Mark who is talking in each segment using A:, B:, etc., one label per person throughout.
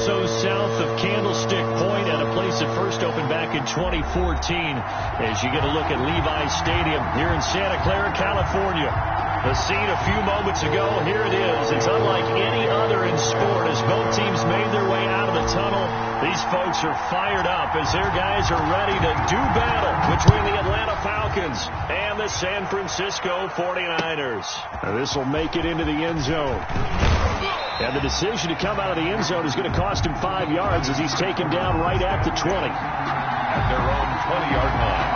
A: so south of Candlestick Point at a place that first opened back in 2014 as you get a look at Levi's Stadium here in Santa Clara, California. The scene a few moments ago, here it is. It's unlike any other in sport as both teams made their way out of the tunnel. These folks are fired up as their guys are ready to do battle between the Atlanta Falcons and the San Francisco 49ers. Now this will make it into the end zone. And the decision to come out of the end zone is going to cost him 5 yards as he's taken down right at the 20.
B: At their own 20-yard line.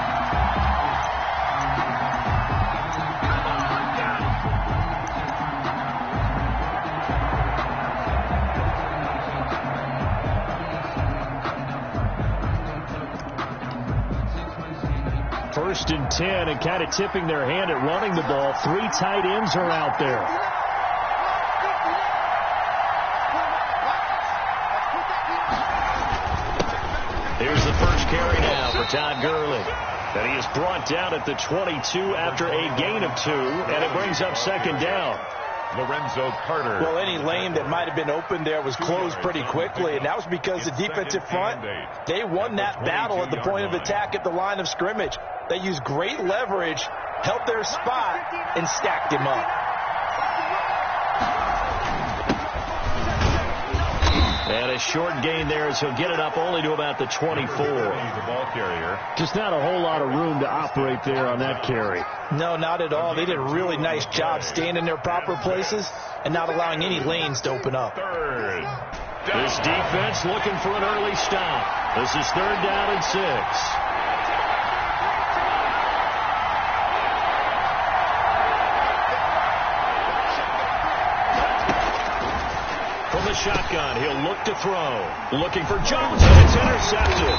A: First and 10 and kind of tipping their hand at running the ball. 3 tight ends are out there. Here's the first carry now for Todd Gurley. And he is brought down at the 22 after a gain of 2, and it brings up second down.
B: Lorenzo Carter.
C: Well, any lane that might have been open there was closed pretty quickly, and that was because the defensive front, they won that battle at the point of attack at the line of scrimmage. They used great leverage, held their spot, and stacked him up.
A: And a short gain there as he'll get it up only to about the 24.
B: The ball carrier.
A: Just not a whole lot of room to operate there on that carry.
C: No, not at all. They did a really nice job staying in their proper places and not allowing any lanes to open up.
B: Third.
A: This defense looking for an early stop. This is 3rd down and 6. From the shotgun, he'll look to throw. Looking for Jones, and it's intercepted.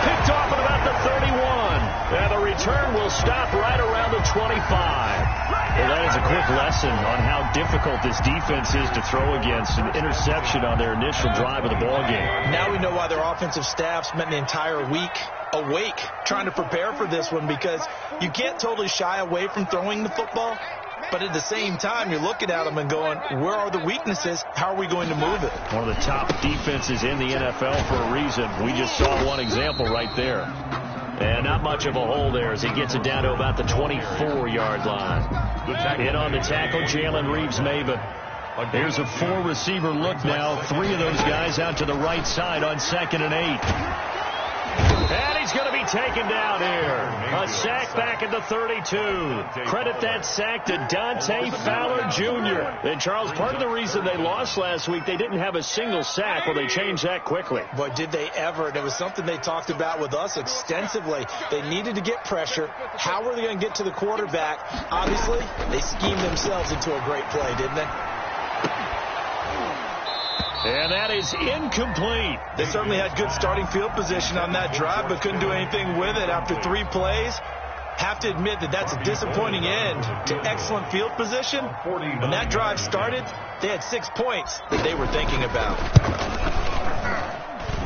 A: Picked off at about the 31. And the return will stop right around the 25. Well, that is a quick lesson on how difficult this defense is to throw against. An interception on their initial drive of the ballgame.
C: Now we know why their offensive staff spent the entire week awake trying to prepare for this one, because you can't totally shy away from throwing the football. But at the same time, you're looking at them and going, where are the weaknesses? How are we going to move it?
A: One of the top defenses in the NFL for a reason. We just saw one example right there. And not much of a hole there as he gets it down to about the 24-yard line. In on the tackle, Jalen Reeves-Maybin. Here's a 4-receiver look now. 3 of those guys out to the right side on 2nd and 8. And he's going to be taken down here. A sack back at the 32. Credit that sack to Dante Fowler Jr. And, Charles, part of the reason they lost last week, they didn't have a single sack. Well, they changed that quickly.
C: But did they ever? And it was something they talked about with us extensively. They needed to get pressure. How were they going to get to the quarterback? Obviously, they schemed themselves into a great play, didn't they?
A: And that is incomplete.
C: They certainly had good starting field position on that drive, but couldn't do anything with it after 3 plays. Have to admit that that's a disappointing end to excellent field position. When that drive started, they had 6 points that they were thinking about.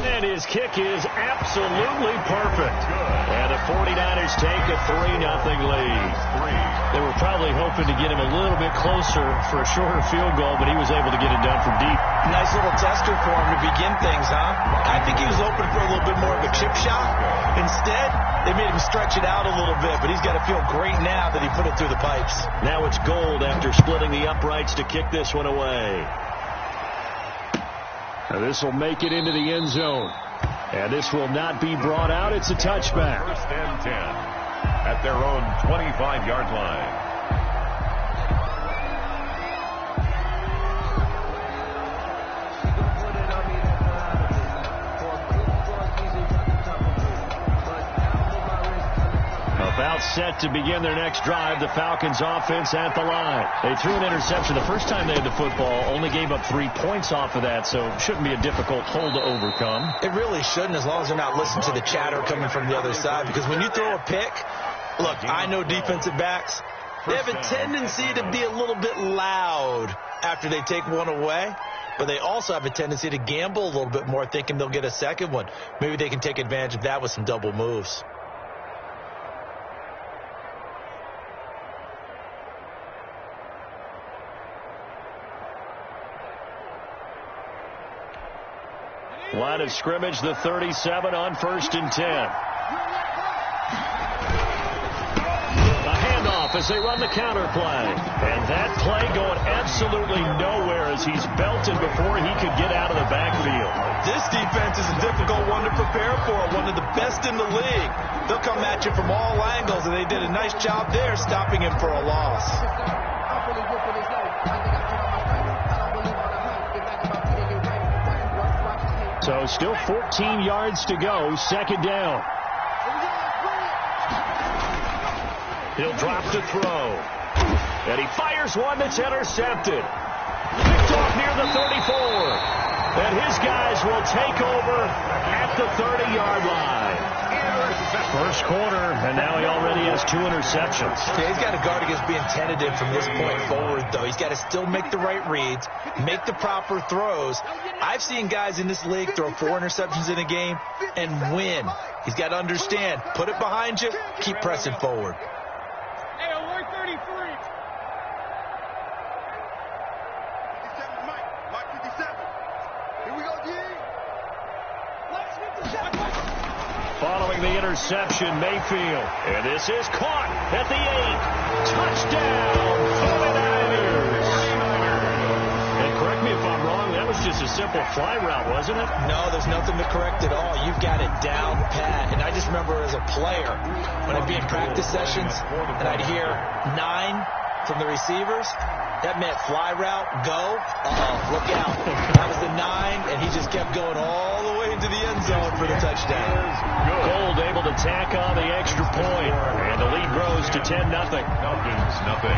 A: And his kick is absolutely perfect. And the 49ers take a 3-0 lead. They were probably hoping to get him a little bit closer for a shorter field goal, but he was able to get it done from deep.
C: Nice little tester for him to begin things, huh? I think he was hoping for a little bit more of a chip shot. Instead, they made him stretch it out a little bit, but he's got to feel great now that he put it through the pipes.
A: Now it's gold after splitting the uprights to kick this one away. Now this will make it into the end zone. And this will not be brought out. It's a touchback.
B: 1st and 10 at their own 25-yard line.
A: About set to begin their next drive, the Falcons offense at the line. They threw an interception the first time they had the football, only gave up 3 points off of that, so shouldn't be a difficult hole to overcome.
C: It really shouldn't, as long as they're not listening to the chatter coming from the other side, because when you throw a pick, look, I know defensive backs, they have a tendency to be a little bit loud after they take one away, but they also have a tendency to gamble a little bit more, thinking they'll get a second one. Maybe they can take advantage of that with some double moves.
A: Line of scrimmage, the 37 on 1st and 10. A handoff as they run the counter play. And that play going absolutely nowhere as he's belted before he could get out of the backfield.
C: This defense is a difficult one to prepare for, one of the best in the league. They'll come at you from all angles, and they did a nice job there stopping him for a loss.
A: So still 14 yards to go, 2nd down. He'll drop to throw. And he fires one that's intercepted. Picked off near the 34. And his guys will take over at the 30-yard line. First quarter, and now he already has 2 interceptions.
C: Yeah, he's got to guard against being tentative from this point forward, though. He's got to still make the right reads, make the proper throws. I've seen guys in this league throw 4 interceptions in a game and win. He's got to understand, put it behind you, keep pressing forward.
D: Hey, 133. Mike 57. Here we go, D.
A: Following the interception, Mayfield. And this is caught at the 8. Touchdown, 49ers. And correct me if I'm wrong, that was just a simple fly route, wasn't it?
C: No, there's nothing to correct at all. You've got it down pat. And I just remember as a player, when I'd be in practice sessions, and I'd hear 9 from the receivers, that meant fly route, go. Look out. That was the 9, and he just kept going all the way into the end zone for the touchdown.
A: Gold able to tack on the extra point, and the lead grows to 10-0.
B: Falcons, nothing.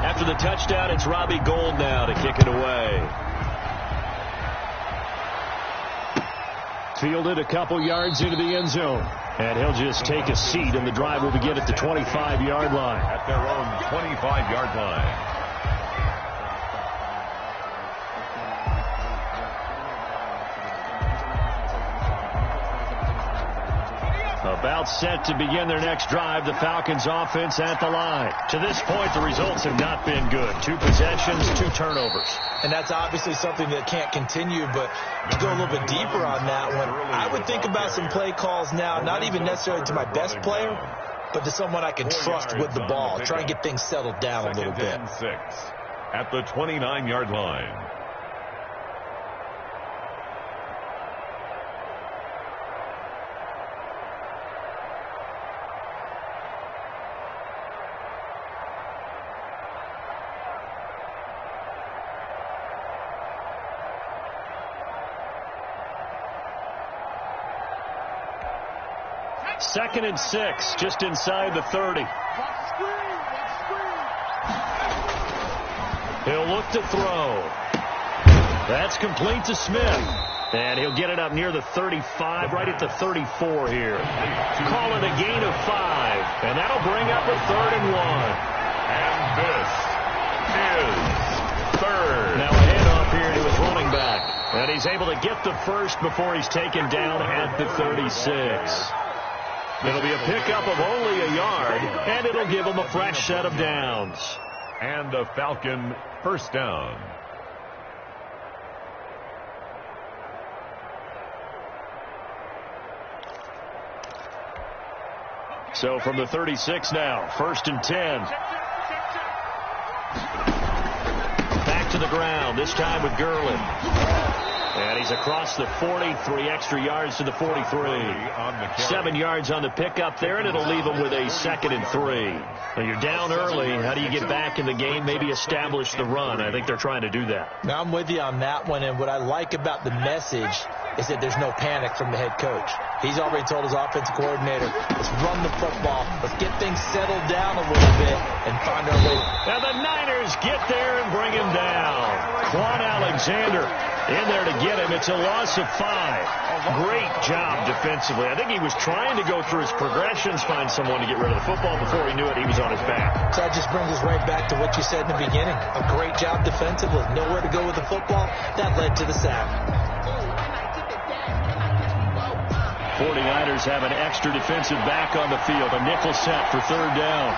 A: After the touchdown, it's Robbie Gould now to kick it away. Fielded a couple yards into the end zone. And he'll just take a seat, and the drive will begin at the 25-yard line.
B: At their own 25-yard line.
A: About set to begin their next drive, the Falcons offense at the line. To this point, the results have not been good. 2 possessions, 2 turnovers.
C: And that's obviously something that can't continue, but to go a little bit deeper on that one, I would think about some play calls now, not even necessarily to my best player, but to someone I can trust with the ball. Try and get things settled down a little bit.
B: 6 at the 29-yard line.
A: Second and 6, just inside the 30. He'll look to throw. That's complete to Smith. And he'll get it up near the 35, right at the 34 here. Call it a gain of 5. And that'll bring up a 3rd and
B: 1. And this is 3rd.
A: Now a handoff here to his running back. And he's able to get the first before he's taken down at the 36. It'll be a pickup of only a yard, and it'll give him a fresh set of downs.
B: And a Falcon first down.
A: So from the 36 now, 1st and 10. Back to the ground, this time with Gurley. And he's across the 40, 3 extra yards to the 43. 7 yards on the pickup there, and it'll leave him with a 2nd and 3. Now you're down early. How do you get back in the game? Maybe establish the run. I think they're trying to do that.
C: Now I'm with you on that one, and what I like about the message is that there's no panic from the head coach. He's already told his offensive coordinator, let's run the football. Let's get things settled down a little bit and find our way.
A: Now the Niners get there and bring him down. Quan Alexander in there to get him. It's a loss of 5. Great job defensively. I think he was trying to go through his progressions, find someone to get rid of the football. Before he knew it, he was on his back.
C: So that just brings us right back to what you said in the beginning. A great job defensively. Nowhere to go with the football. That led to the sack.
A: 49ers have an extra defensive back on the field. A nickel set for 3rd down.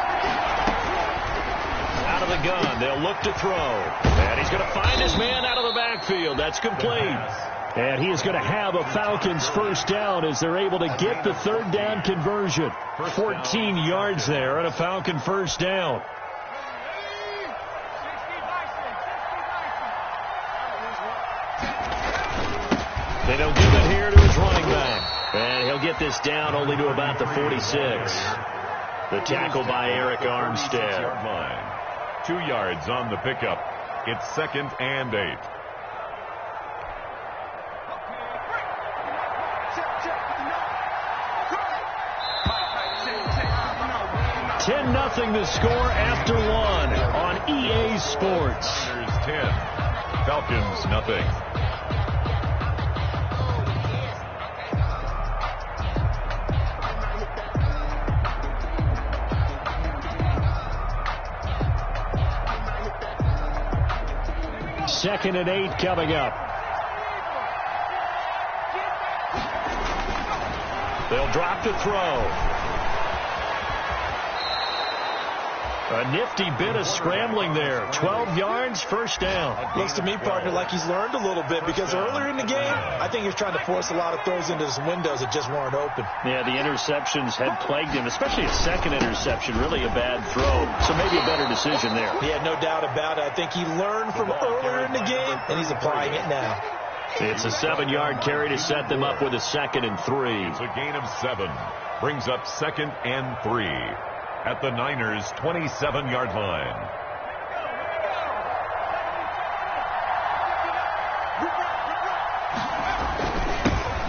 A: Out of the gun. They'll look to throw. And he's going to find his man out of the backfield. That's complete. And he is going to have a Falcons first down as they're able to get the third down conversion. 14 yards there and a Falcon first down. They don't give it here to his running back. And he'll get this down only to about the 46. The tackle by Eric Armstead.
B: 2 yards on the pickup. It's 2nd and 8.
A: 10-0 the score after 1 on EA Sports.
B: Niners 10, Falcons nothing.
A: Second and 8 coming up. They'll drop to throw. A nifty bit of scrambling there. 12 yards, first down.
C: Looks to me, partner, like he's learned a little bit because earlier in the game, I think he was trying to force a lot of throws into his windows that just weren't open.
A: Yeah, the interceptions had plagued him, especially a second interception. Really a bad throw. So maybe a better decision there.
C: Yeah, no doubt about it. I think he learned from earlier in the game, and he's applying it now.
A: It's a 7-yard carry to set them up with a 2nd and 3.
B: It's a gain of 7. Brings up 2nd and 3. At the Niners' 27-yard line.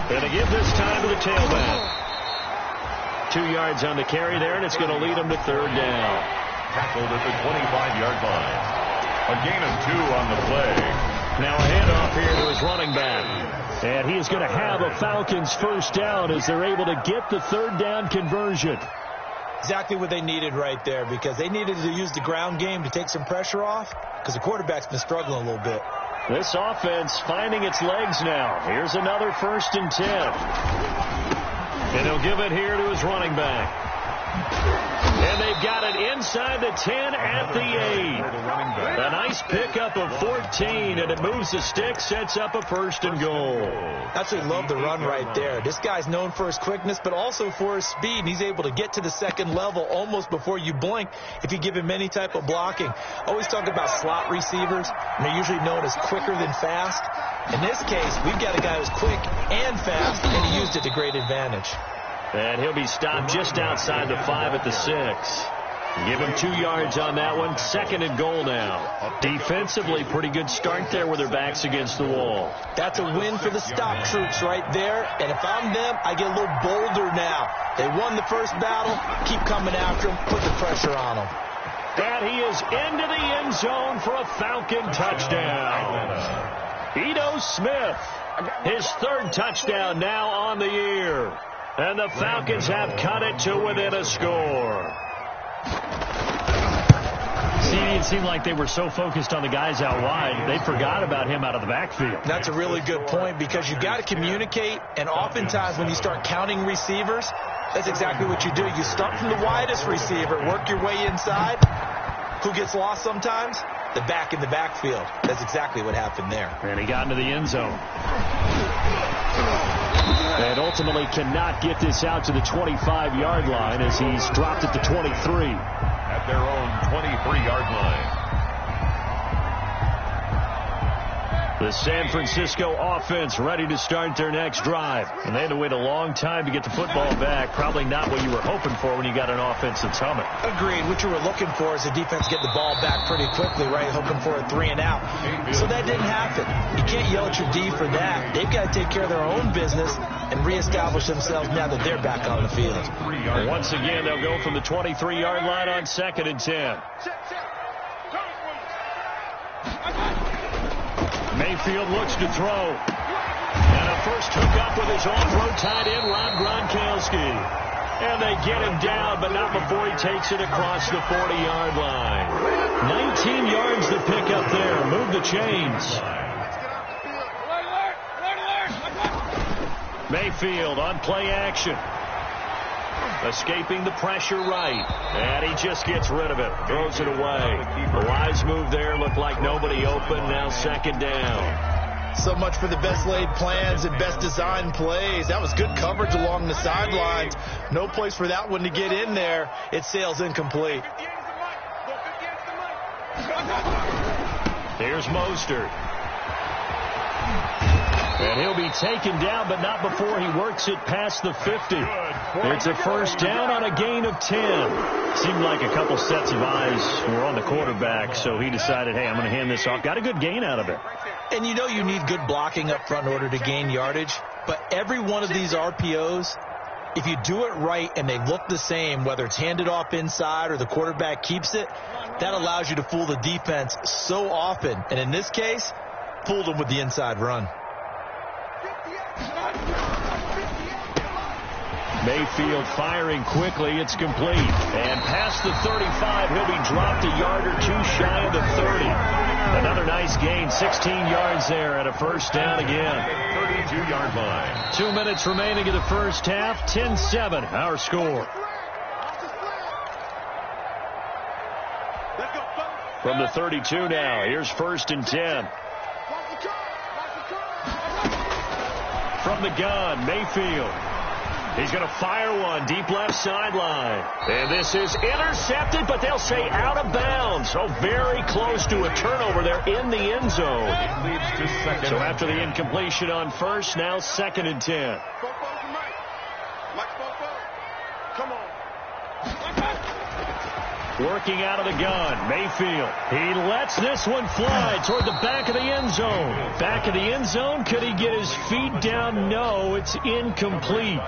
A: Going to give this time to the tailback. 2 yards on the carry there, and it's going to lead them to third down.
B: Tackled at the 25-yard line. A gain of 2 on the play.
A: Now a handoff here to his running back. And he is going to have a Falcons first down as they're able to get the third down conversion.
C: Exactly what they needed right there because they needed to use the ground game to take some pressure off because the quarterback's been struggling a little bit.
A: This offense finding its legs now. Here's another 1st and 10. And he'll give it here to his running back. And they've got it inside the 10 at the 8. A nice pickup of 14, and it moves the stick, sets up a 1st and goal.
C: Absolutely love the run right there. This guy's known for his quickness, but also for his speed. He's able to get to the second level almost before you blink if you give him any type of blocking. Always talk about slot receivers, and they're usually known as quicker than fast. In this case, we've got a guy who's quick and fast, and he used it to great advantage.
A: And he'll be stopped just outside the 5 at the 6. Give him 2 yards on that one. 2nd and goal now. Defensively, pretty good start there with their backs against the wall.
C: That's a win for the stock troops right there. And if I'm them, I get a little bolder now. They won the first battle. Keep coming after them. Put the pressure on them.
A: And he is into the end zone for a Falcon touchdown. Ito Smith, his 3rd touchdown now on the year. And the Falcons have cut it to within a score. See, it seemed like they were so focused on the guys out wide, they forgot about him out of the backfield.
C: That's a really good point because you got to communicate, and oftentimes when you start counting receivers, that's exactly what you do. You start from the widest receiver, work your way inside. Who gets lost sometimes? The back in the backfield. That's exactly what happened there.
A: And he got into the end zone. And ultimately cannot get this out to the 25-yard line as he's dropped at the 23.
B: At their own 23-yard line.
A: The San Francisco offense ready to start their next drive. And they had to wait a long time to get the football back. Probably not what you were hoping for when you got an offense that's humming.
C: Agreed. What you were looking for is the defense get the ball back pretty quickly, right? Hoping for a 3 and out. So that didn't happen. You can't yell at your D for that. They've got to take care of their own business and reestablish themselves now that they're back on the field.
A: And once again, they'll go from the 23-yard line on 2nd and 10. Mayfield looks to throw. And a first hookup with his all-pro tight end, Rob Gronkowski. And they get him down, but not before he takes it across the 40-yard line. 19 yards to pick up there. Move the chains. Mayfield on play action. Escaping the pressure right. And he just gets rid of it. Throws it away. A wise move there. Looked like nobody open. Now second down.
C: So much for the best laid plans and best designed plays. That was good coverage along the sidelines. No place for that one to get in there. It sails incomplete.
A: Here's Mostert. And he'll be taken down, but not before he works it past the 50. It's a first down on a gain of 10. Seemed like a couple sets of eyes were on the quarterback, so he decided, hey, I'm going to hand this off. Got a good gain out of it.
C: And you know you need good blocking up front in order to gain yardage, but every one of these RPOs, if you do it right and they look the same, whether it's handed off inside or the quarterback keeps it, that allows you to fool the defense so often. And in this case, fooled them with the inside run.
A: Mayfield firing quickly. It's complete. And past the 35, he'll be dropped a yard or two shy of the 30. Another nice gain, 16 yards there at a first down again.
B: 32-yard line.
A: 2 minutes remaining in the first half. 10-7, our score. From the 32 now, here's first and 10. From the gun, Mayfield. He's going to fire one deep left sideline. And this is intercepted, but they'll say out of bounds. So very close to a turnover there in the end zone.
B: It leads to second.
A: So after the incompletion on first, now second and 10.
D: Come on.
A: Working out of the gun, Mayfield. He lets this one fly toward the back of the end zone. Back of the end zone, could he get his feet down? No, it's incomplete.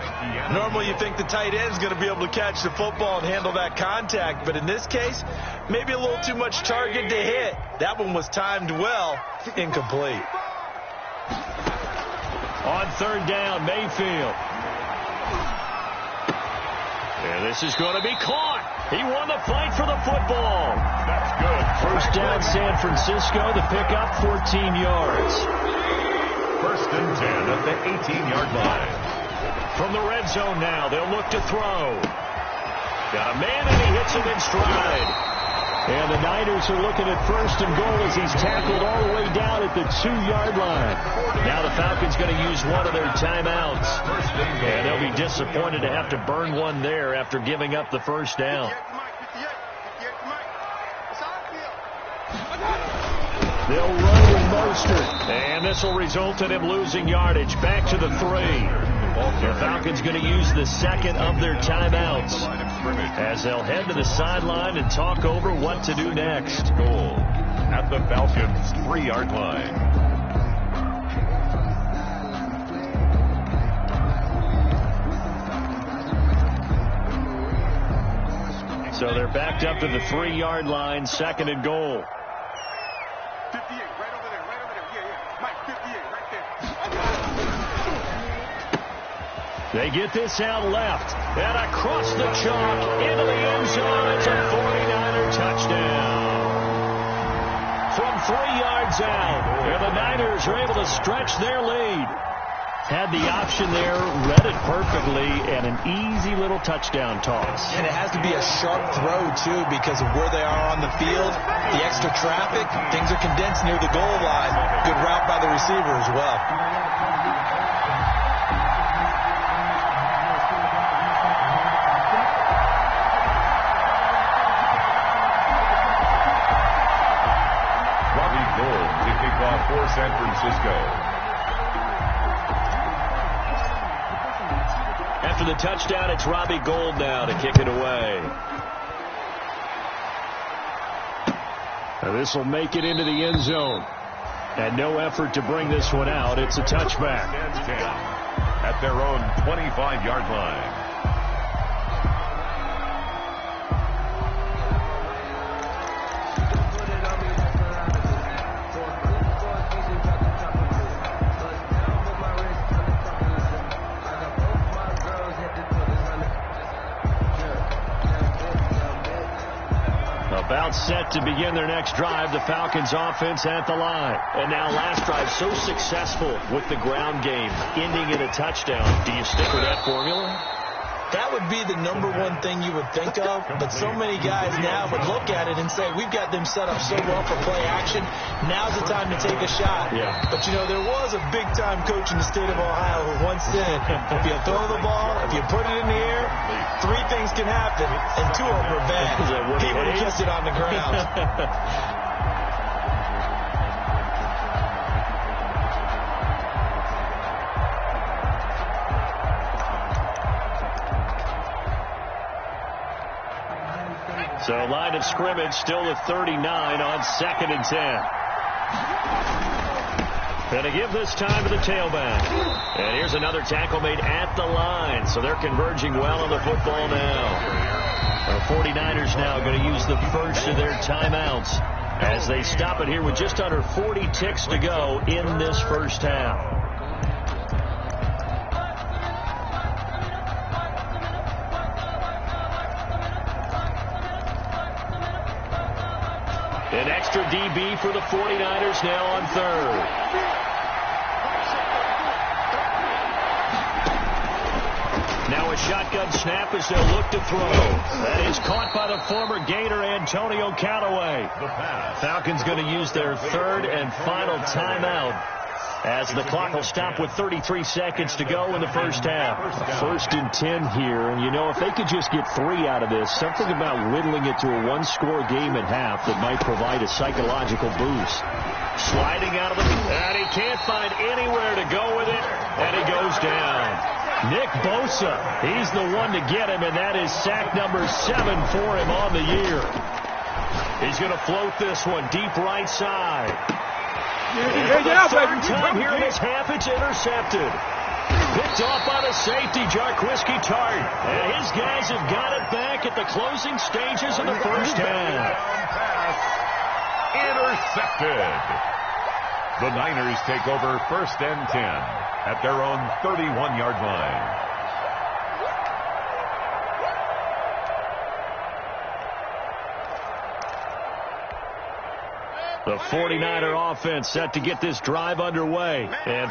C: Normally you think the tight end's going to be able to catch the football and handle that contact, but in this case, maybe a little too much target to hit. That one was timed well, incomplete.
A: On third down, Mayfield. And this is going to be caught. He won the fight for the football.
B: That's good.
A: First down, San Francisco. The pickup, 14 yards.
B: First and 10 at the 18-yard line.
A: From the red zone now, they'll look to throw. Got a man, and he hits him in stride. And the Niners are looking at first and goal as he's tackled all the way down at the 2-yard line. Now the Falcons going to use one of their timeouts. And they'll be disappointed to have to burn one there after giving up the first down. They'll run with Mostert. And this will result in him losing yardage. Back to the 3. The Falcons going to use the second of their timeouts as they'll head to the sideline and talk over what to do next.
B: Goal at the Falcons' 3-yard line.
A: So they're backed up to the 3-yard line, second and goal.
D: 58, right over there, right over there. Yeah. Mike, 58, right there.
A: They get this out left and across the chalk into the end zone. It's a 49er touchdown. From 3 yards out, and the Niners are able to stretch their lead. Had the option there, read it perfectly, and an easy little touchdown toss.
C: And it has to be a sharp throw, too, because of where they are on the field. The extra traffic, things are condensed near the goal line. Good route by the receiver as well.
B: For San Francisco.
A: After the touchdown, it's Robbie Gould now to kick it away. Now this will make it into the end zone. And no effort to bring this one out. It's a touchback.
B: At their own 25-yard line.
A: About set to begin their next drive, the Falcons offense at the line. And now last drive so successful with the ground game, ending in a touchdown. Do you stick with that formula?
C: That would be the #1 thing you would think of, but so many guys now would look at it and say, we've got them set up so well for play action, now's the time to take a shot.
A: Yeah.
C: But, you know, there was a big-time coach in the state of Ohio who once said, if you throw the ball, if you put it in the air, 3 things can happen, and 2 of them are bad. He would have kept it on the ground.
A: So line of scrimmage still at 39 on 2nd and 10. Going to give this time to the tailback. And here's another tackle made at the line. So they're converging well on the football now. The 49ers now going to use the first of their timeouts as they stop it here with just under 40 ticks to go in this first half. An extra DB for the 49ers now on 3rd. Now a shotgun snap as they'll look to throw. That is caught by the former Gator Antonio Callaway. Falcons going to use their 3rd and final timeout as the clock will stop with 33 seconds to go in the first half. 1st and 10 here, and you know, if they could just get 3 out of this, something about whittling it to a 1-score game at half that might provide a psychological boost. Sliding out of the, and he can't find anywhere to go with it, and he goes down. Nick Bosa, he's the one to get him, and that is sack number 7 for him on the year. He's going to float this one deep right side. Third time here in this half, it's intercepted. Picked off by the safety, Jarquiski Tart. And his guys have got it back at the closing stages of the first half.
B: Intercepted. The Niners take over 1st and 10 at their own 31-yard line.
A: The 49er offense set to get this drive underway. And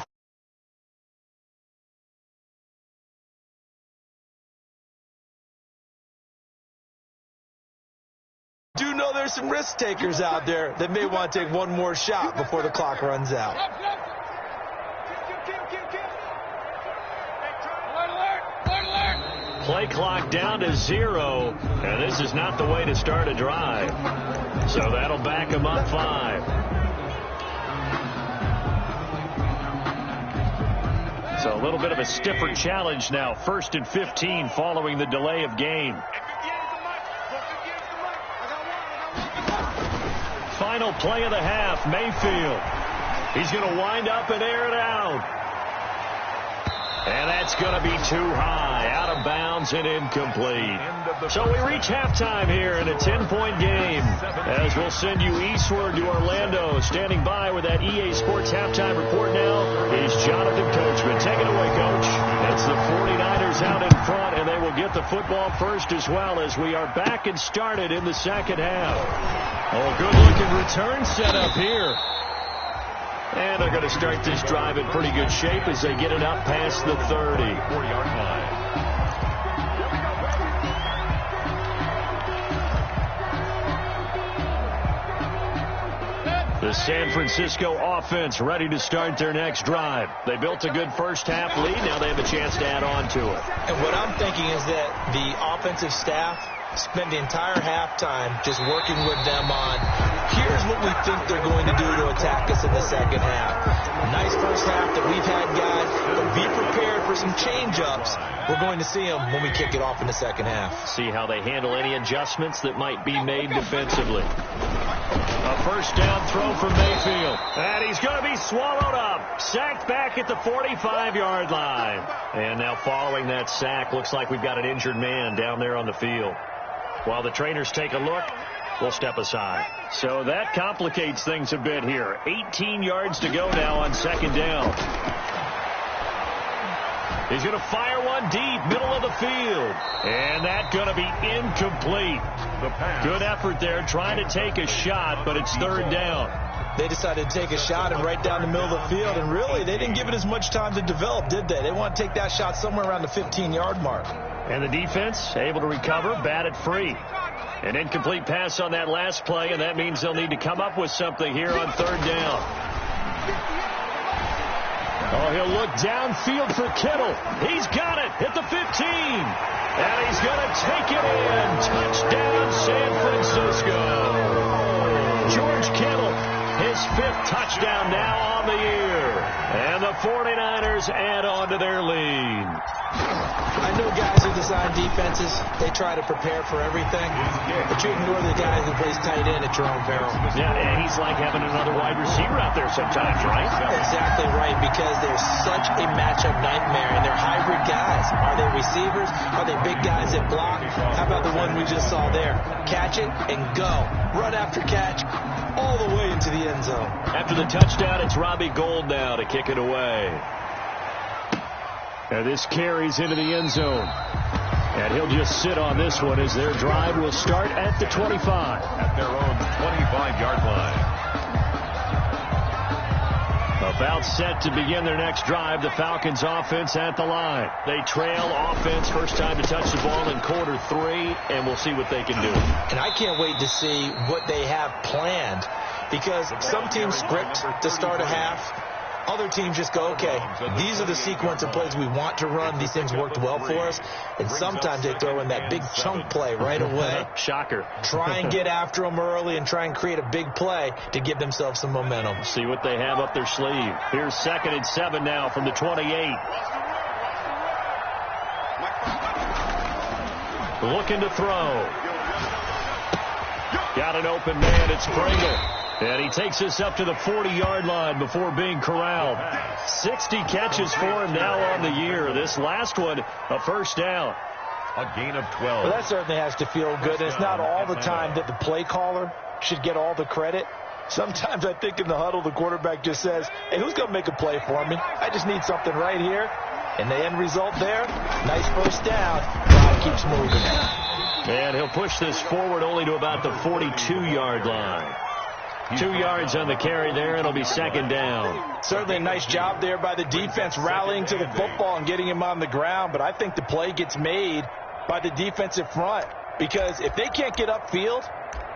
C: do know there's some risk takers out there that may want to take one more shot before the clock runs out.
A: play clock down to 0, and this is not the way to start a drive. So that'll back them up 5. So a little bit of a stiffer challenge now. 1st and 15 following the delay of game. Final play of the half, Mayfield. He's going to wind up and air it out. And that's going to be too high, out of bounds and incomplete. So we reach halftime here in a 10-point game. As we'll send you eastward to Orlando. Standing by with that EA Sports halftime report now is Jonathan Coachman. Take it away, Coach. That's the 49ers out in front, and they will get the football first as well as we are back and started in the second half. Oh, good-looking return set up here. And they're going to start this drive in pretty good shape as they get it up past the 30-yard line. The San Francisco offense ready to start their next drive. They built a good first half lead. Now they have a chance to add on to it.
C: And what I'm thinking is that the offensive staff spend the entire halftime just working with them on, here's what we think they're going to do to attack us in the second half. Nice first half that we've had, guys, but be prepared for some change-ups. We're going to see them when we kick it off in the second half.
A: See how they handle any adjustments that might be made defensively. A first down throw from Mayfield. And he's going to be swallowed up. Sacked back at the 45-yard line. And now following that sack, looks like we've got an injured man down there on the field. While the trainers take a look, we'll step aside. So that complicates things a bit here. 18 yards to go now on second down. He's going to fire one deep, middle of the field. And that's going to be incomplete. Good effort there, trying to take a shot, but it's third down.
C: They decided to take a shot and right down the middle of the field, and really, they didn't give it as much time to develop, did they? They want to take that shot somewhere around the 15-yard mark.
A: And the defense able to recover, batted free. An incomplete pass on that last play, and that means they'll need to come up with something here on third down. Oh, he'll look downfield for Kittle. He's got it at the 15. And he's going to take it in. Touchdown, San Francisco. George Kittle, his 5th touchdown now on the year. And the 49ers add on to their lead.
C: I know guys who design defenses, they try to prepare for everything, but you ignore the guy who plays tight end at your own peril.
A: Yeah, and he's like having another wide receiver out there sometimes, right?
C: Exactly right, because they're such a matchup nightmare, and they're hybrid guys. Are they receivers? Are they big guys that block? How about the one we just saw there? Catch it and go. Run after catch all the way into the end zone.
A: After the touchdown, it's Robbie Gould now to kick it away. And this carries into the end zone. And he'll just sit on this one as their drive will start at the 25.
B: At their own 25-yard line.
A: About set to begin their next drive, the Falcons offense at the line. They trail offense, first time to touch the ball in quarter 3, and we'll see what they can do.
C: And I can't wait to see what they have planned, because some teams script to start a half. Other teams just go, okay, these are the sequence of plays we want to run. These things worked well for us. And sometimes they throw in that big chunk play right away.
A: Shocker.
C: Try and get after them early and try and create a big play to give themselves some momentum.
A: See what they have up their sleeve. Here's 2nd and 7 now from the 28. Looking to throw. Got an open man. It's Pringle. And he takes us up to the 40-yard line before being corralled. 60 catches for him now on the year. This last one, a first down.
B: A gain of 12.
C: Well, that certainly has to feel good. And it's not all the time that the play caller should get all the credit. Sometimes I think in the huddle, the quarterback just says, hey, who's going to make a play for me? I just need something right here. And the end result there, nice first down. Drive keeps moving.
A: And he'll push this forward only to about the 42-yard line. 2 yards on the carry there. It'll be 2nd down.
C: Certainly a nice job there by the defense rallying to the football and getting him on the ground. But I think the play gets made by the defensive front, because if they can't get upfield,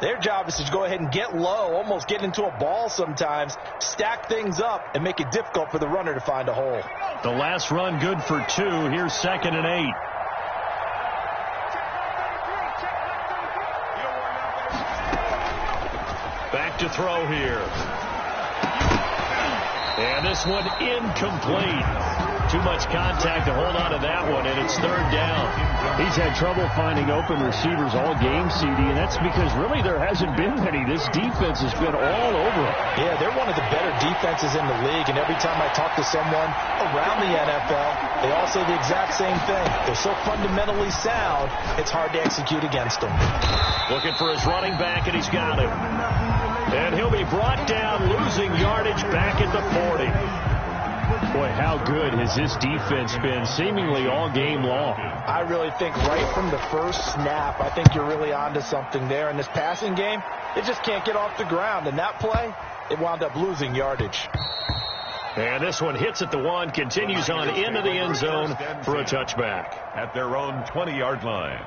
C: their job is to go ahead and get low, almost get into a ball sometimes, stack things up, and make it difficult for the runner to find a hole.
A: The last run good for 2. Here's 2nd and 8. Back to throw here. And this one incomplete. Too much contact to hold on to that one, and it's 3rd down. He's had trouble finding open receivers all game, CD, and that's because really there hasn't been any. This defense has been all over it.
C: Yeah, they're one of the better defenses in the league, and every time I talk to someone around the NFL, they all say the exact same thing. They're so fundamentally sound, it's hard to execute against them.
A: Looking for his running back, and he's got it. And he'll be brought down, losing yardage back at the 40. Boy, how good has this defense been seemingly all game long?
C: I really think right from the first snap, I think you're really onto something there. In this passing game, they just can't get off the ground. And that play, it wound up losing yardage.
A: And this one hits at the 1, continues on into the end zone for a touchback.
B: At their own 20-yard line.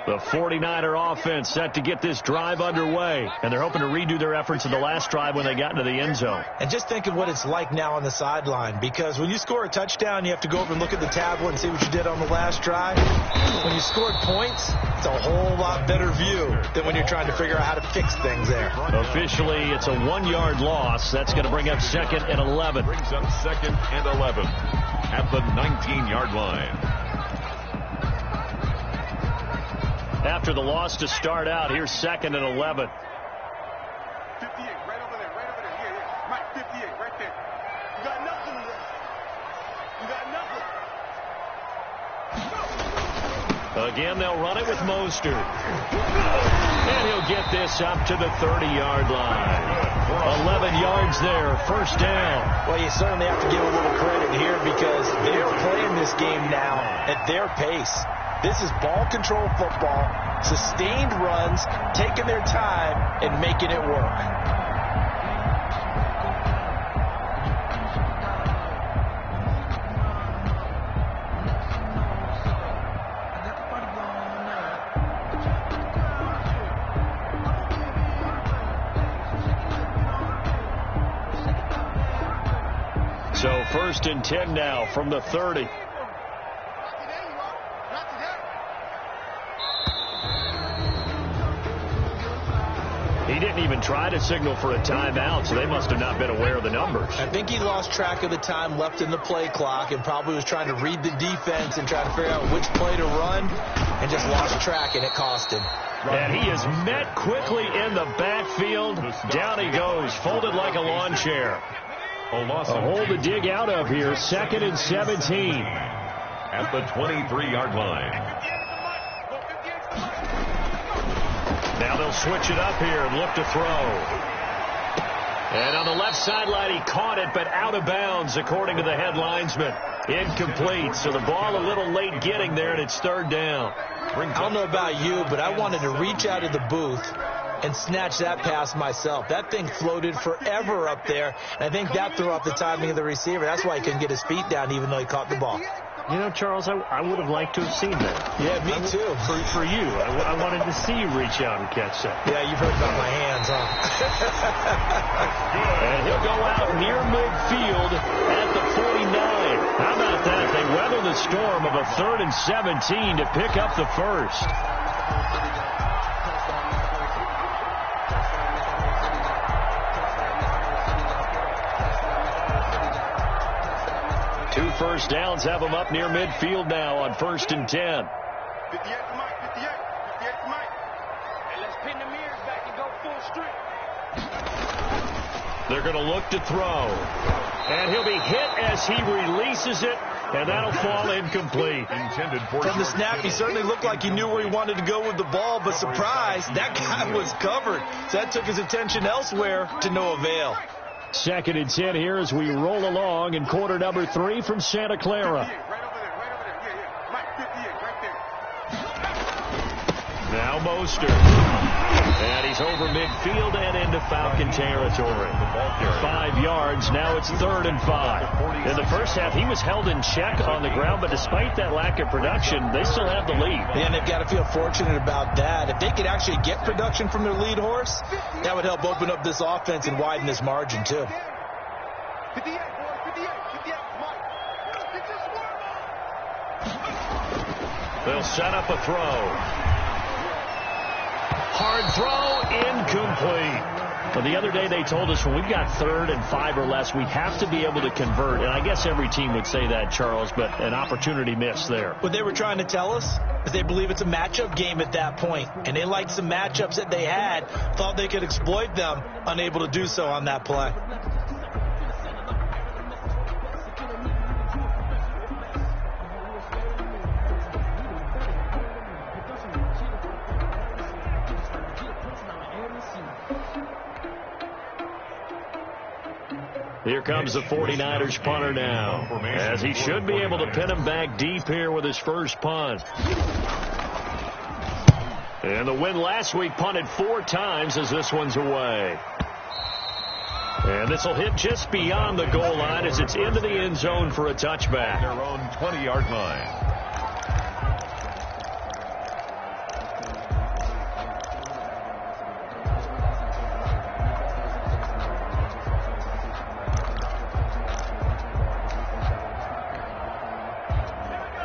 A: The 49er offense set to get this drive underway, and they're hoping to redo their efforts in the last drive when they got into the end zone.
C: And just think of what it's like now on the sideline, because when you score a touchdown, you have to go over and look at the tablet and see what you did on the last drive. When you scored points, it's a whole lot better view than when you're trying to figure out how to fix things there.
A: Officially, it's a 1-yard loss. That's going to bring up 2nd and 11.
B: Brings up 2nd and 11 at the 19-yard line.
A: After the loss to start out, here's 2nd and 11.
D: 58, right over there, yeah, yeah. Mike, 58, right there. You got nothing there. You got nothing.
A: Again, they'll run it with Mostert. And he'll get this up to the 30-yard line. 11 yards there, first down.
C: Well, you certainly have to give a little credit here because they're playing this game now at their pace. This is ball control football, sustained runs, taking their time and making it work.
A: So first and 10 now from the 30. He didn't even try to signal for a timeout, so they must have not been aware of the numbers.
C: I think he lost track of the time left in the play clock and probably was trying to read the defense and try to figure out which play to run and just lost track, and it cost him.
A: And he is met quickly in the backfield. Down he goes, folded like a lawn chair. A hole to dig out of here, 2nd and 17.
B: At the 23-yard line.
A: Now they'll switch it up here and look to throw. And on the left sideline, he caught it, but out of bounds, according to the head linesman. Incomplete, so the ball a little late getting there, and it's 3rd down.
C: I don't know about you, but I wanted to reach out of the booth and snatch that pass myself. That thing floated forever up there, and I think that threw off the timing of the receiver. That's why he couldn't get his feet down, even though he caught the ball.
A: You know, Charles, I would have liked to have seen that.
C: Yeah, me too.
A: For you. I wanted to see you reach out and catch that.
C: Yeah, you've heard about my hands, huh?
A: And he'll go out near midfield at the 49. How about that? They weather the storm of a 3rd and 17 to pick up the first. 2 first downs have them up near midfield now on 1st and 10.
D: 58 to Mike, 58 to Mike. And let's pin the mirrors back and go full strength.
A: They're going to look to throw. And he'll be hit as he releases it, and that'll fall incomplete.
C: From the snap, he certainly looked like he knew where he wanted to go with the ball, but surprise, that guy was covered. So that took his attention elsewhere to no avail.
A: 2nd and 10 here as we roll along in quarter number 3 from Santa Clara.
D: Right over there. Yeah. Mike, 58, right there.
A: Now Mostert. And he's over midfield and into Falcon territory. 5 yards. Now it's 3rd and 5. In the first half, he was held in check on the ground, but despite that lack of production, they still have the lead.
C: And they've got to feel fortunate about that. If they could actually get production from their lead horse, that would help open up this offense and widen this margin, too.
D: 58, boys, 58, Mike. Get your swerve on.
A: They'll set up a throw. Hard throw, incomplete. But the other day they told us when we've got 3rd and 5 or less, we have to be able to convert. And I guess every team would say that, Charles, but an opportunity missed there.
C: What they were trying to tell us is they believe it's a matchup game at that point. And they liked some matchups that they had, thought they could exploit them, unable to do so on that play.
A: Here comes the 49ers punter now, as he should be able to pin him back deep here with his first punt. And the win last week punted 4 times as this one's away. And this will hit just beyond the goal line as it's into the end zone for a touchback.
B: Their own 20-yard line.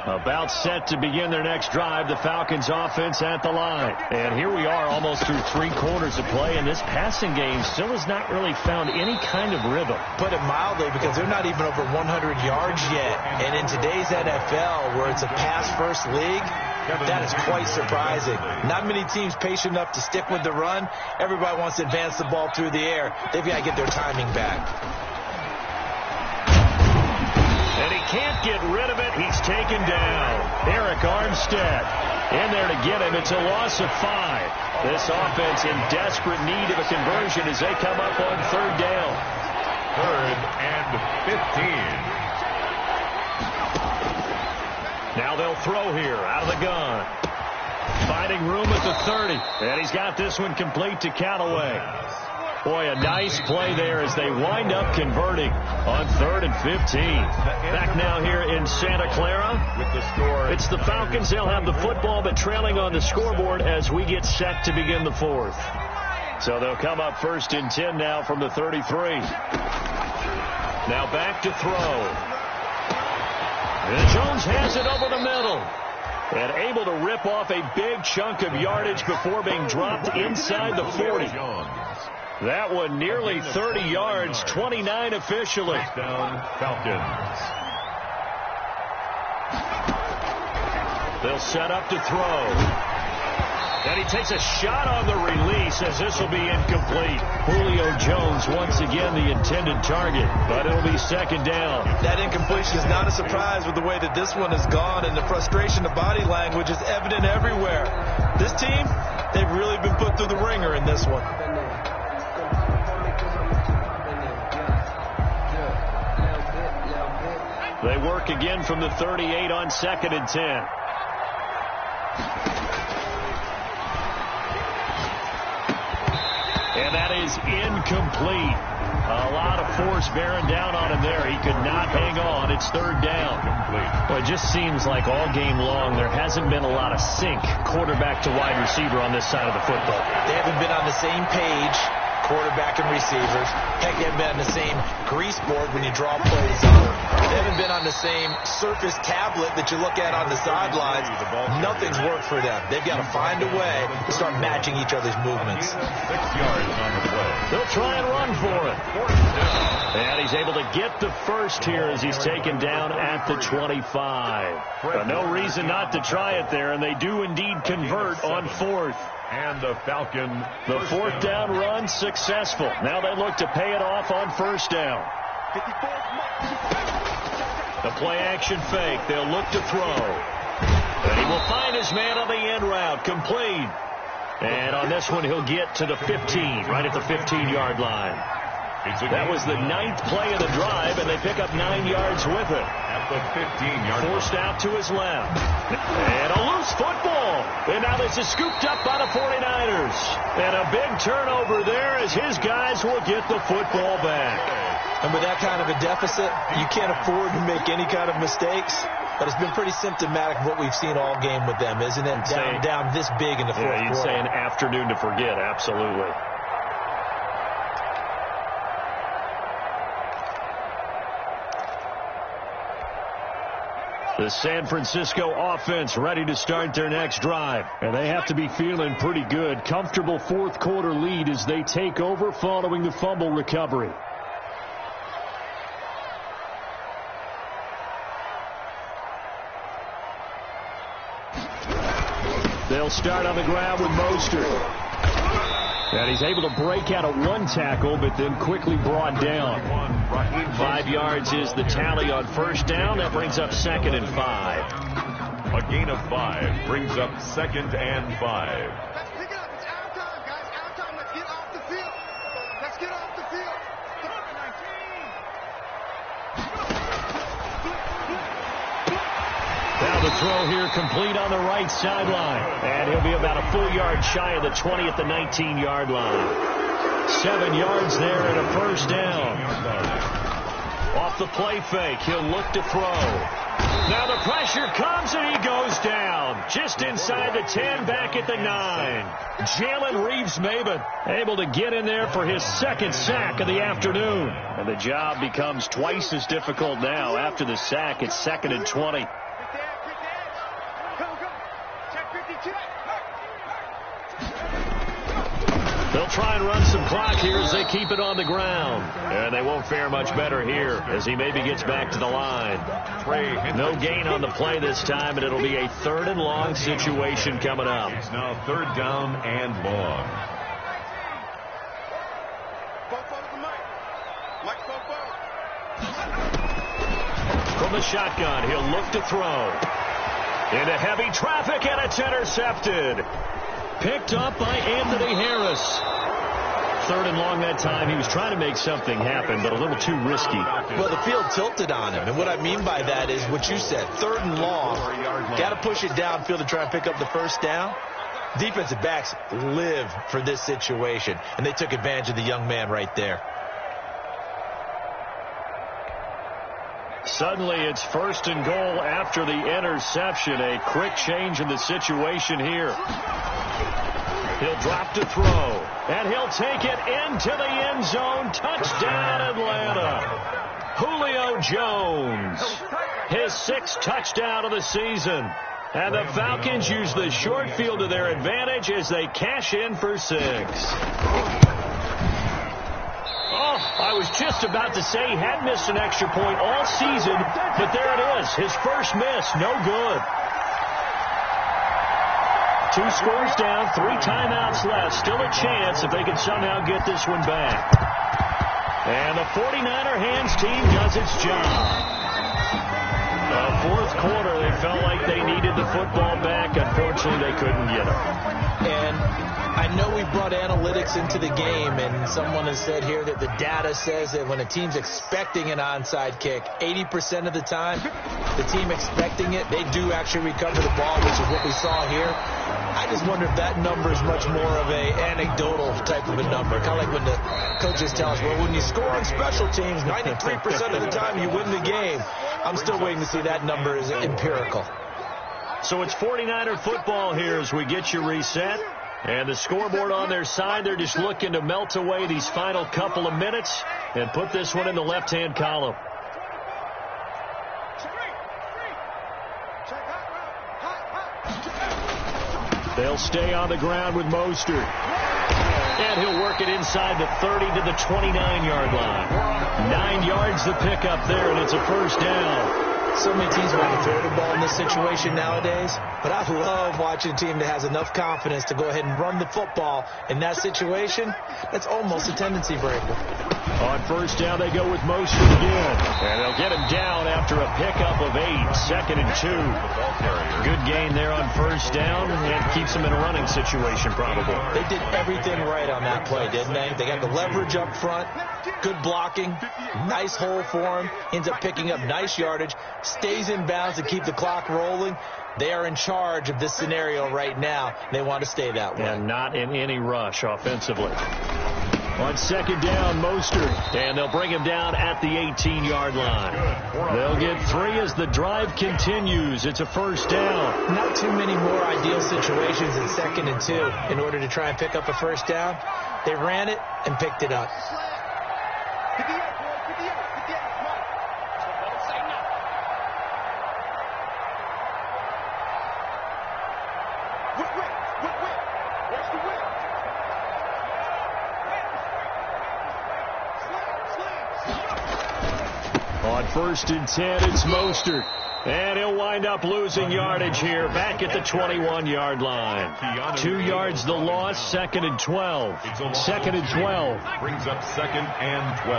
A: About set to begin their next drive, the Falcons offense at the line. And here we are almost through 3 quarters of play, and this passing game still has not really found any kind of rhythm.
C: Put it mildly, because they're not even over 100 yards yet. And in today's NFL, where it's a pass-first league, that is quite surprising. Not many teams patient enough to stick with the run. Everybody wants to advance the ball through the air. They've got to get their timing back.
A: And he can't get rid of it. He's taken down. Eric Armstead. In there to get him. It's a loss of 5. This offense in desperate need of a conversion as they come up on 3rd down.
B: 3rd and 15.
A: Now they'll throw here out of the gun. Finding room at the 30. And he's got this one complete to Callaway. Boy, a nice play there as they wind up converting on 3rd and 15. Back now here in Santa Clara.
B: With the score,
A: it's the Falcons. They'll have the football, but trailing on the scoreboard as we get set to begin the 4th. So they'll come up 1st and 10 now from the 33. Now back to throw. And Jones has it over the middle. And able to rip off a big chunk of yardage before being dropped inside the 40. That one nearly 30 yards, 29 officially.
B: Down Falcons.
A: They'll set up to throw. And he takes a shot on the release as this will be incomplete. Julio Jones once again the intended target, but it'll be 2nd down.
C: That incompletion is not a surprise with the way that this one has gone, and the frustration of body language is evident everywhere. This team, they've really been put through the ringer in this one.
A: They work again from the 38 on 2nd and 10. And that is incomplete. A lot of force bearing down on him there. He could not hang on. It's 3rd down. Well, it just seems like all game long there hasn't been a lot of sync quarterback to wide receiver on this side of the football.
C: They haven't been on the same page, quarterback and receivers. Heck, they haven't been on the same grease board when you draw plays up. They haven't been on the same surface tablet that you look at on the sidelines. Nothing's worked for them. They've got to find a way to start matching each other's movements.
B: 6 yards on the play.
A: They'll try and run for it. And he's able to get the first here as he's taken down at the 25. But no reason not to try it there, and they do indeed convert on 4th.
B: And the Falcon.
A: The 4th down run successful. Now they look to pay it off on 1st down. The play action fake. They'll look to throw. And he will find his man on the end route. Complete. And on this one, he'll get to the 15, right at the 15-yard line. That was the 9th play of the drive, and they pick up 9 yards with it.
B: At the 15-yard line.
A: Forced out to his left. And a loose football. And now this is scooped up by the 49ers. And a big turnover there as his guys will get the football back.
C: And with that kind of a deficit, you can't afford to make any kind of mistakes. But it's been pretty symptomatic of what we've seen all game with them, isn't it? Down this big in the 4th quarter.
A: You'd say an afternoon to forget, absolutely. The San Francisco offense ready to start their next drive. And they have to be feeling pretty good. Comfortable 4th quarter lead as they take over following the fumble recovery. They'll start on the ground with Mostert. And he's able to break out of 1 tackle, but then quickly brought down. 5 yards is the tally on 1st down. That brings up 2nd and 5.
B: A gain of 5 brings up 2nd and 5.
D: Let's pick it up. It's our time, guys. Our time. Let's get off the field. Let's get off the field. Come on, 19.
A: Now the throw here complete on the right sideline. And he'll be about a full yard shy of the 20 at the 19-yard line. 7 yards there and a 1st down. Off the play fake, he'll look to throw. Now the pressure comes and he goes down. Just inside the 10, back at the 9. Jalen Reeves-Maybin able to get in there for his 2nd sack of the afternoon. And the job becomes twice as difficult now. After the sack, it's 2nd and 20. They'll try and run some clock here as they keep it on the ground. And they won't fare much better here as he maybe gets back to the line. No gain on the play this time, and it'll be a 3rd and long situation coming up.
B: It's now 3rd down and long.
A: From the shotgun, he'll look to throw. Into heavy traffic, and it's intercepted. Picked up by Anthony Harris. 3rd and long that time. He was trying to make something happen, but a little too risky.
C: Well, the field tilted on him, and what I mean by that is what you said. 3rd and long, got to push it downfield to try and pick up the first down. Defensive backs live for this situation, and they took advantage of the young man right there.
A: Suddenly, it's 1st and goal after the interception. A quick change in the situation here. He'll drop to throw, and he'll take it into the end zone. Touchdown, Atlanta. Julio Jones, his 6th touchdown of the season. And the Falcons use the short field to their advantage as they cash in for 6. Oh, I was just about to say he had missed an extra point all season, but there it is. His first miss, no good. 2 scores down, 3 timeouts left. Still a chance if they can somehow get this one back. And the 49er hands team does its job. The 4th quarter, they felt like they needed the football back. Unfortunately, they couldn't get it.
C: And I know we brought analytics into the game, and someone has said here that the data says that when a team's expecting an onside kick, 80% of the time, the team expecting it, they do actually recover the ball, which is what we saw here. I just wonder if that number is much more of a anecdotal type of a number. Kind of like when the coaches tell us, well, when you score on special teams, 93% of the time you win the game. I'm still waiting to see that number is empirical.
A: So it's 49er football here as we get you reset. And the scoreboard on their side, they're just looking to melt away these final couple of minutes and put this one in the left-hand column. They'll stay on the ground with Mostert. And he'll work it inside the 30 to the 29-yard line. 9 yards to pick up there, and it's a first down.
C: So many teams want to throw the ball in this situation nowadays, but I love watching a team that has enough confidence to go ahead and run the football in that situation. That's almost a tendency breaker.
A: On first down, they go with Mostert again, and they'll get him down after a pickup of 8, 2nd and 2. Good gain there on first down, and keeps them in a running situation probably.
C: They did everything right on that play, didn't they? They got the leverage up front, good blocking, nice hole for him, ends up picking up nice yardage, stays in bounds to keep the clock rolling. They are in charge of this scenario right now. They want to stay that way.
A: And not in any rush offensively. On second down, Mostert, and they'll bring him down at the 18-yard line. They'll get 3 as the drive continues. It's a first down.
C: Not too many more ideal situations in 2nd and 2 in order to try and pick up a first down. They ran it and picked it up.
A: On 1st and 10, it's Mostert. And he'll wind up losing yardage here back at the 21-yard line. 2 yards the loss, 2nd and 12. 2nd and 12.
B: Brings up 2nd and 12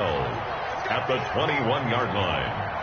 B: at the 21-yard line.